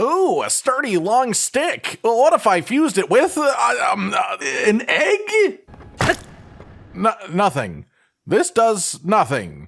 Ooh, a sturdy long stick. Well, what if I fused it with an egg? Nothing. This does nothing.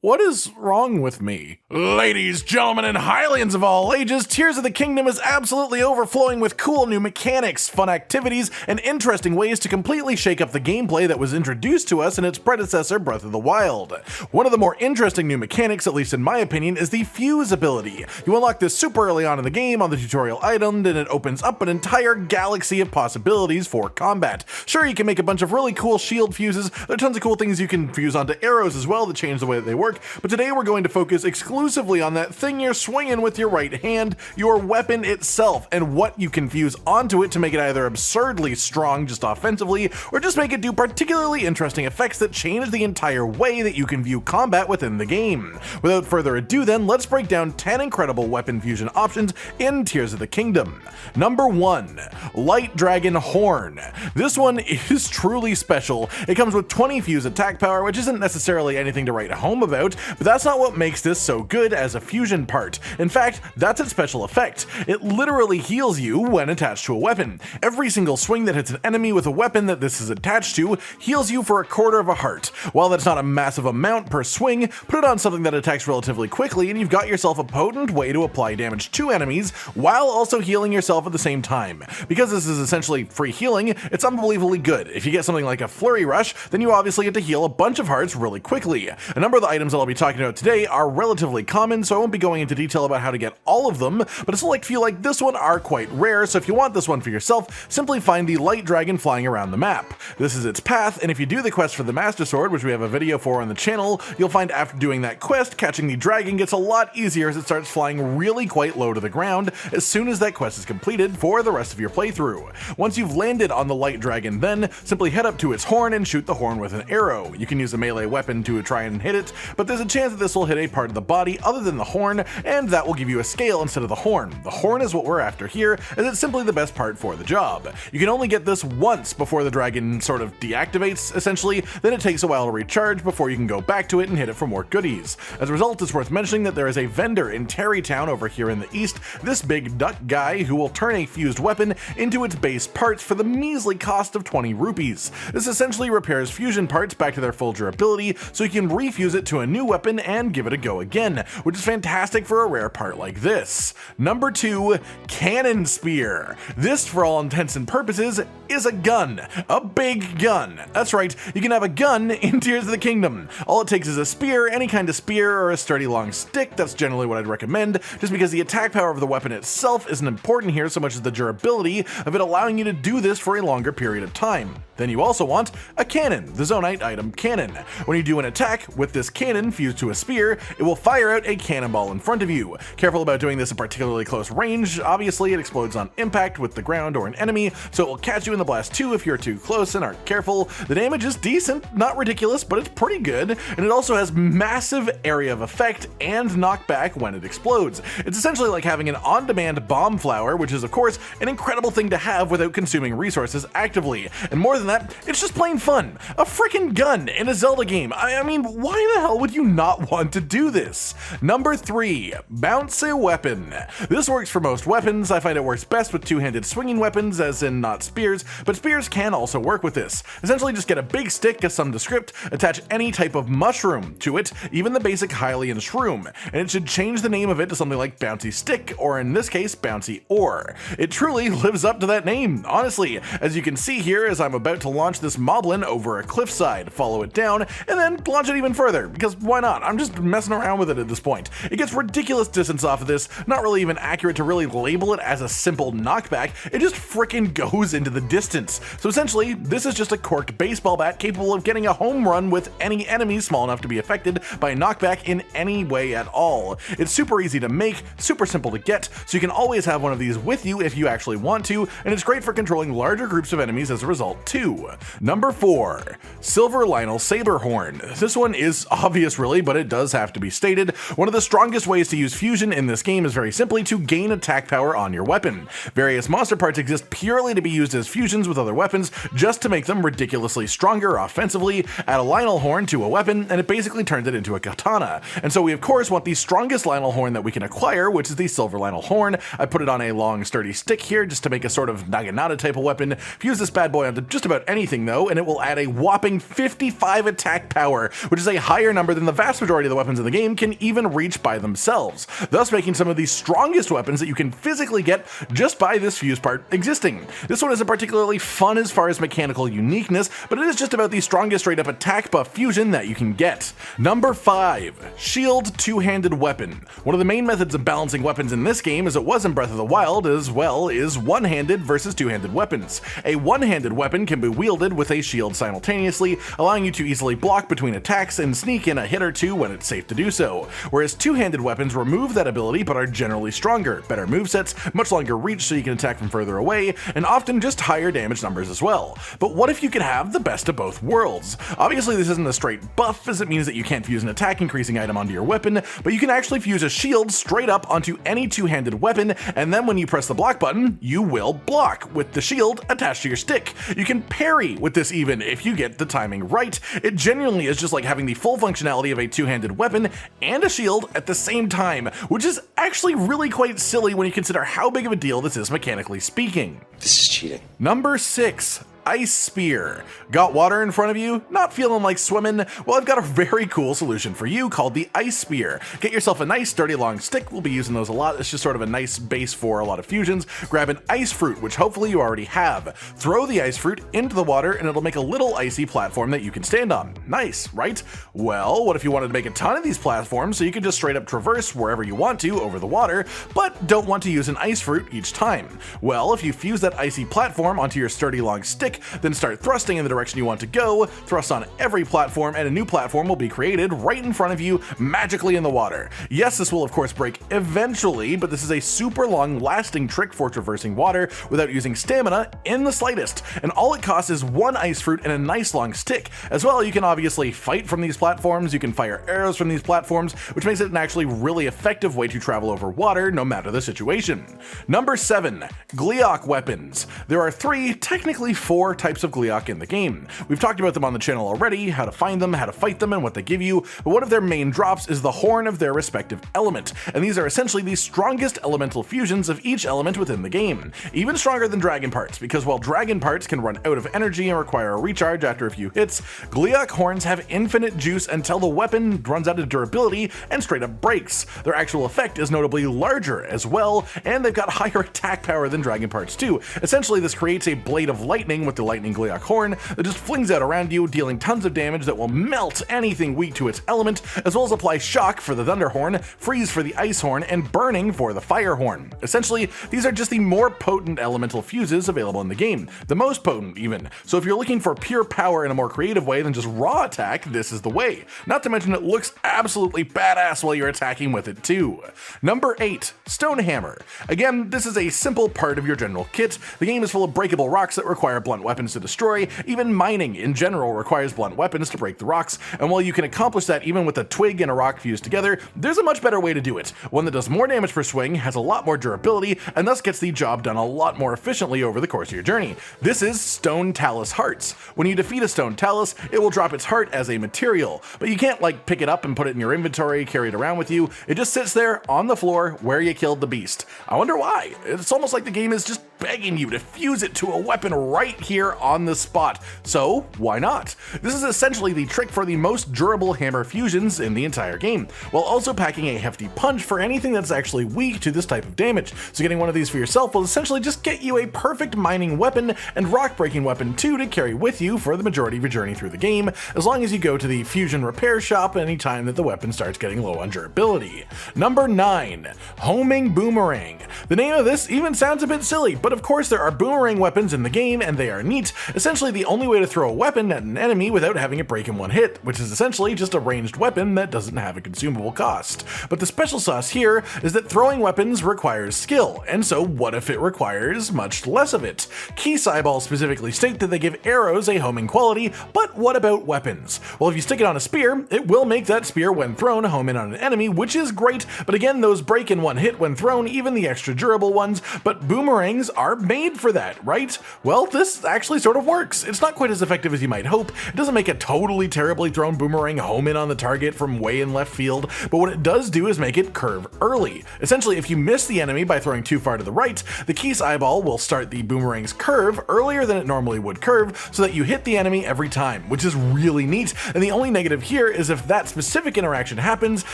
What is wrong with me? Ladies, gentlemen, and Hylians of all ages, Tears of the Kingdom is absolutely overflowing with cool new mechanics, fun activities, and interesting ways to completely shake up the gameplay that was introduced to us in its predecessor, Breath of the Wild. One of the more interesting new mechanics, at least in my opinion, is the fuse ability. You unlock this super early on in the game on the tutorial item, and it opens up an entire galaxy of possibilities for combat. Sure, you can make a bunch of really cool shield fuses, there are tons of cool things you can fuse onto arrows as well that change the way that they work, but today we're going to focus exclusively on that thing you're swinging with your right hand, your weapon itself, and what you can fuse onto it to make it either absurdly strong just offensively, or just make it do particularly interesting effects that change the entire way that you can view combat within the game. Without further ado then, let's break down 10 incredible weapon fusion options in Tears of the Kingdom. Number 1. Light Dragon Horn. This one is truly special. It comes with 20 fuse attack power, which isn't necessarily anything to write home about, but that's not what makes this so good as a fusion part. In fact, that's its special effect. It literally heals you when attached to a weapon. Every single swing that hits an enemy with a weapon that this is attached to heals you for a quarter of a heart. While that's not a massive amount per swing, put it on something that attacks relatively quickly and you've got yourself a potent way to apply damage to enemies while also healing yourself at the same time. Because this is essentially free healing, it's unbelievably good. If you get something like a Flurry Rush, then you obviously get to heal a bunch of hearts really quickly. A number of the items that I'll be talking about today are relatively common, so I won't be going into detail about how to get all of them, but a select few like this one are quite rare, so if you want this one for yourself, simply find the light dragon flying around the map. This is its path, and if you do the quest for the Master Sword, which we have a video for on the channel, you'll find after doing that quest, catching the dragon gets a lot easier as it starts flying really quite low to the ground as soon as that quest is completed for the rest of your playthrough. Once you've landed on the light dragon then, simply head up to its horn and shoot the horn with an arrow. You can use a melee weapon to try and hit it, but there's a chance that this will hit a part of the body other than the horn, and that will give you a scale instead of the horn. The horn is what we're after here, as it's simply the best part for the job. You can only get this once before the dragon sort of deactivates, essentially, then it takes a while to recharge before you can go back to it and hit it for more goodies. As a result, it's worth mentioning that there is a vendor in Terrytown over here in the east, this big duck guy, who will turn a fused weapon into its base parts for the measly cost of 20 rupees. This essentially repairs fusion parts back to their full durability, so you can refuse it to a new weapon and give it a go again, which is fantastic for a rare part like this. Number 2, Cannon Spear. This, for all intents and purposes, is a gun. A big gun. That's right, you can have a gun in Tears of the Kingdom. All it takes is a spear, any kind of spear, or a sturdy long stick. That's generally what I'd recommend, just because the attack power of the weapon itself isn't important here so much as the durability of it allowing you to do this for a longer period of time. Then you also want a cannon, the zonaite item cannon. When you do an attack with this cannon fused to a spear, it will fire out a cannonball in front of you. Careful about doing this at particularly close range. Obviously, it explodes on impact with the ground or an enemy, so it will catch you in the blast too if you're too close and aren't careful. The damage is decent, not ridiculous, but it's pretty good, and it also has massive area of effect and knockback when it explodes. It's essentially like having an on-demand bomb flower, which is of course an incredible thing to have without consuming resources actively. And more than that, it's just plain fun. A freaking gun in a Zelda game. I mean, why the hell would you not want to do this? Number 3, Bouncy Weapon. This works for most weapons. I find it works best with two-handed swinging weapons, as in not spears, but spears can also work with this. Essentially just get a big stick of some descript, attach any type of mushroom to it, even the basic Hylian shroom, and it should change the name of it to something like Bouncy Stick, or in this case, Bouncy Ore. It truly lives up to that name, honestly, as you can see here as I'm about to launch this moblin over a cliffside, follow it down, and then launch it even further, because why not? I'm just messing around with it at this point. It gets ridiculous distance off of this, not really even accurate to really label it as a simple knockback, it just frickin' goes into the distance. So essentially, this is just a corked baseball bat capable of getting a home run with any enemy small enough to be affected by a knockback in any way at all. It's super easy to make, super simple to get, so you can always have one of these with you if you actually want to, and it's great for controlling larger groups of enemies as a result too. 2. Number 4. Silver Lynel Saber Horn. This one is obvious really, but it does have to be stated. One of the strongest ways to use fusion in this game is very simply to gain attack power on your weapon. Various monster parts exist purely to be used as fusions with other weapons just to make them ridiculously stronger offensively. Add a Lynel horn to a weapon and it basically turns it into a katana. And so we of course want the strongest Lynel horn that we can acquire, which is the Silver Lynel horn. I put it on a long sturdy stick here just to make a sort of naginata type of weapon. Fuse this bad boy onto just about anything though, and it will add a whopping 55 attack power, which is a higher number than the vast majority of the weapons in the game can even reach by themselves, thus making some of the strongest weapons that you can physically get just by this fuse part existing. This one isn't particularly fun as far as mechanical uniqueness, but it is just about the strongest straight up attack buff fusion that you can get. Number 5. Shield Two-Handed Weapon. One of the main methods of balancing weapons in this game, as it was in Breath of the Wild as well, is one-handed versus two-handed weapons. A one-handed weapon can be wielded with a shield simultaneously, allowing you to easily block between attacks and sneak in a hit or two when it's safe to do so, whereas two-handed weapons remove that ability but are generally stronger, better movesets, much longer reach so you can attack from further away, and often just higher damage numbers as well. But what if you could have the best of both worlds? Obviously this isn't a straight buff, as it means that you can't fuse an attack increasing item onto your weapon, but you can actually fuse a shield straight up onto any two-handed weapon, and then when you press the block button, you will block with the shield attached to your stick. You can parry with this even if you get the timing right. It genuinely is just like having the full functionality of a two-handed weapon and a shield at the same time, which is actually really quite silly when you consider how big of a deal this is mechanically speaking. This is cheating. Number 6. Ice Spear. Got water in front of you? Not feeling like swimming? Well, I've got a very cool solution for you called the Ice Spear. Get yourself a nice sturdy long stick. We'll be using those a lot. It's just sort of a nice base for a lot of fusions. Grab an ice fruit, which hopefully you already have. Throw the ice fruit into the water and it'll make a little icy platform that you can stand on. Nice, right? Well, what if you wanted to make a ton of these platforms so you can just straight up traverse wherever you want to over the water, but don't want to use an ice fruit each time? Well, if you fuse that icy platform onto your sturdy long stick, then start thrusting in the direction you want to go, thrust on every platform, and a new platform will be created right in front of you, magically in the water. Yes, this will of course break eventually, but this is a super long lasting trick for traversing water without using stamina in the slightest, and all it costs is one ice fruit and a nice long stick. As well, you can obviously fight from these platforms, you can fire arrows from these platforms, which makes it an actually really effective way to travel over water no matter the situation. Number 7. Glioc Weapons. There are 3, technically 4 types of Gleeok in the game. We've talked about them on the channel already, how to find them, how to fight them, and what they give you, but one of their main drops is the horn of their respective element, and these are essentially the strongest elemental fusions of each element within the game. Even stronger than dragon parts, because while dragon parts can run out of energy and require a recharge after a few hits, Gleeok horns have infinite juice until the weapon runs out of durability and straight up breaks. Their actual effect is notably larger as well, and they've got higher attack power than dragon parts too. Essentially, this creates a blade of lightning with the lightning Gleeok horn that just flings out around you, dealing tons of damage that will melt anything weak to its element, as well as apply shock for the thunder horn, freeze for the ice horn, and burning for the fire horn. Essentially, these are just the more potent elemental fuses available in the game, the most potent even. So if you're looking for pure power in a more creative way than just raw attack, this is the way. Not to mention it looks absolutely badass while you're attacking with it too. Number 8. Stone Hammer. Again, this is a simple part of your general kit. The game is full of breakable rocks that require blunt weapons to destroy. Even mining in general requires blunt weapons to break the rocks, and while you can accomplish that even with a twig and a rock fused together, there's a much better way to do it. One that does more damage per swing, has a lot more durability, and thus gets the job done a lot more efficiently over the course of your journey. This is Stone Talus hearts. When you defeat a Stone Talus, it will drop its heart as a material, but you can't like pick it up and put it in your inventory, carry it around with you. It just sits there on the floor where you killed the beast. I wonder why. It's almost like the game is just begging you to fuse it to a weapon right here on the spot. So why not? This is essentially the trick for the most durable hammer fusions in the entire game, while also packing a hefty punch for anything that's actually weak to this type of damage. So getting one of these for yourself will essentially just get you a perfect mining weapon and rock breaking weapon too to carry with you for the majority of your journey through the game, as long as you go to the fusion repair shop anytime that the weapon starts getting low on durability. Number 9. Homing Boomerang. The name of this even sounds a bit silly, but of course there are boomerang weapons in the game and they are neat, essentially the only way to throw a weapon at an enemy without having it break in one hit, which is essentially just a ranged weapon that doesn't have a consumable cost. But the special sauce here is that throwing weapons requires skill, and so what if it requires much less of it? Key eyeballs specifically state that they give arrows a homing quality, but what about weapons? Well, if you stick it on a spear, it will make that spear when thrown home in on an enemy, which is great, but again, those break in one hit when thrown, even the extra durable ones, but boomerangs are made for that, right? Well, this actually sort of works. It's not quite as effective as you might hope. It doesn't make a totally terribly thrown boomerang home in on the target from way in left field, but what it does do is make it curve early. Essentially, if you miss the enemy by throwing too far to the right, the key's eyeball will start the boomerang's curve earlier than it normally would curve, so that you hit the enemy every time, which is really neat. And the only negative here is if that specific interaction happens,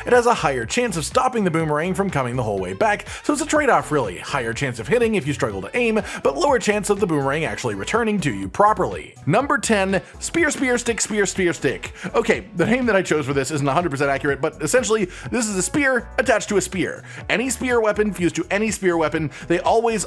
it has a higher chance of stopping the boomerang from coming the whole way back, so it's a trade-off really. Higher chance of hitting if you struggle to aim, but lower chance of the boomerang actually returning to you properly. Number 10, spear, spear, stick, spear, spear, stick. Okay, the name that I chose for this isn't 100% accurate, but essentially, this is a spear attached to a spear. Any spear weapon fused to any spear weapon, they always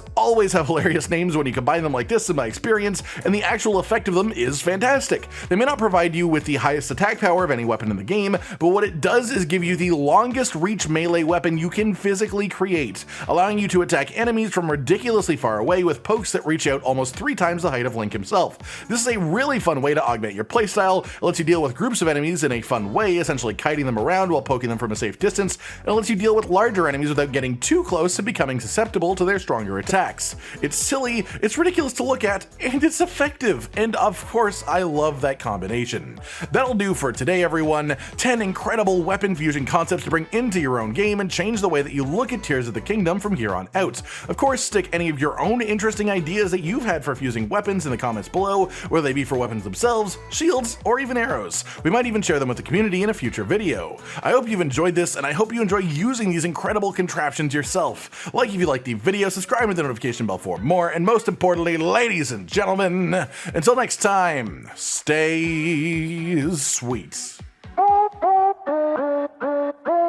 have hilarious names when you combine them like this in my experience, and the actual effect of them is fantastic. They may not provide you with the highest attack power of any weapon in the game, but what it does is give you the longest reach melee weapon you can physically create, allowing you to attack enemies from ridiculously far away with pokes that reach out almost 3 times the height of Link himself. This is a really fun way to augment your playstyle. It lets you deal with groups of enemies in a fun way, essentially kiting them around while poking them from a safe distance, and it lets you deal with larger enemies without getting too close and becoming susceptible to their stronger attacks. It's silly, it's ridiculous to look at, and it's effective, and of course I love that combination. That'll do for today, everyone. 10 incredible weapon fusion concepts to bring into your own game and change the way that you look at Tears of the Kingdom from here on out. Of course, stick any of your own interesting ideas that you've had for fusing weapons in the comments below, whether they be for weapons themselves, shields, or even arrows. We might even share them with the community in a future video. I hope you've enjoyed this, and I hope you enjoy using these incredible contraptions yourself. Like if you liked the video, subscribe with the notification bell for more, and most importantly, ladies and gentlemen, until next time, stay sweet.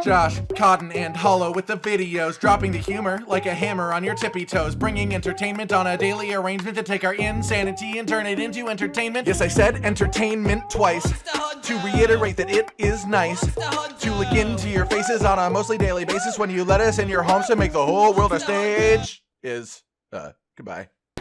Josh, Cotton, and Hollow with the videos, dropping the humor like a hammer on your tippy toes, bringing entertainment on a daily arrangement to take our insanity and turn it into entertainment. Yes, I said entertainment twice, to reiterate that it is nice to look into your faces on a mostly daily basis when you let us in your homes to make the whole world a stage. Goodbye.